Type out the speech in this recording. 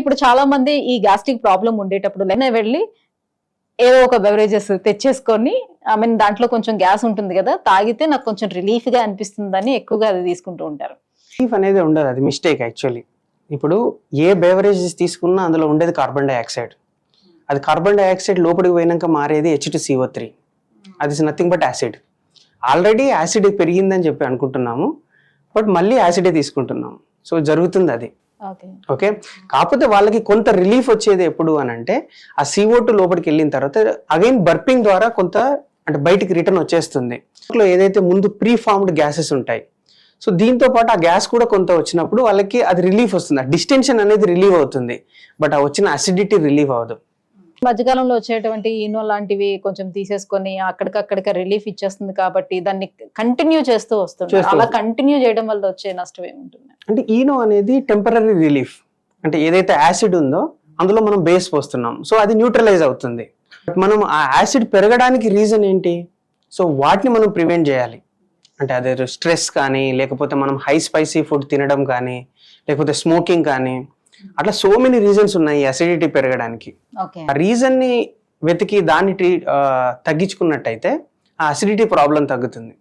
ఇప్పుడు చాలా మంది ఈ గ్యాస్ట్రిక్ ప్రాబ్లం ఉండేటప్పుడు వెళ్ళి ఏదో ఒక బెవరేజెస్ తెచ్చేసుకొని దాంట్లో కొంచెం గ్యాస్ ఉంటుంది కదా, తాగితే నాకు కొంచెం రిలీఫ్ గా అనిపిస్తుందని ఎక్కువగా అది తీసుకుంటూ ఉంటారు. రిలీఫ్ అనేది ఉండదు, అది మిస్టేక్ యాక్చువల్లీ. ఇప్పుడు ఏ బెవరేజెస్ తీసుకున్నా అందులో ఉండేది కార్బన్ డైఆక్సైడ్. అది కార్బన్ డైఆక్సైడ్ లోపలికి పోయినాక మారేది H2CO3. అది is nothing but acid. Already acid పెరిగిందని చెప్పి అనుకుంటున్నాము, బట్ మళ్ళీ యాసిడే తీసుకుంటున్నాము. సో జరుగుతుంది అది. ఓకే, కాకపోతే వాళ్ళకి కొంత రిలీఫ్ వచ్చేది ఎప్పుడు అని అంటే ఆ CO2 లోపలికి వెళ్ళిన తర్వాత అగైన్ బర్పింగ్ ద్వారా కొంత అంటే బయటికి రిటర్న్ వచ్చేస్తుంది. ఏదైతే ముందు ప్రీ ఫార్మ్డ్ గ్యాసెస్ ఉంటాయి, సో దీంతో పాటు ఆ గ్యాస్ కూడా కొంత వచ్చినప్పుడు వాళ్ళకి అది రిలీఫ్ వస్తుంది. ఆ డిస్టెన్షన్ అనేది రిలీవ్ అవుతుంది, బట్ ఆ వచ్చిన అసిడిటీ రిలీవ్ అవ్వదు. మధ్యకాలంలో వచ్చేటువంటి ఈనో లాంటివి కొంచెం తీసేసుకొని అక్కడికక్కడికి రిలీఫ్ ఇచ్చేస్తుంది కాబట్టి దాన్ని కంటిన్యూ చేస్తూ వస్తుంది. అలా కంటిన్యూ చేయడం వల్ల వచ్చే నష్టం ఏముంటుంది అంటే ఈనో అనేది టెంపరరీ రిలీఫ్. అంటే ఏదైతే యాసిడ్ ఉందో అందులో మనం బేస్ పోస్తున్నాం, సో అది న్యూట్రలైజ్ అవుతుంది. బట్ మనం ఆ యాసిడ్ పెరగడానికి రీజన్ ఏంటి? సో వాటిని మనం ప్రివెంట్ చేయాలి. అంటే అదే స్ట్రెస్ కానీ, లేకపోతే మనం హై స్పైసీ ఫుడ్ తినడం కానీ, లేకపోతే స్మోకింగ్ కానీ, అట్లా సో మెనీ రీజన్స్ ఉన్నాయి అసిడిటీ పెరగడానికి. ఆ రీజన్ ని వెతికి దాన్ని తగ్గించుకున్నట్టయితే ఆ అసిడిటీ ప్రాబ్లం తగ్గుతుంది.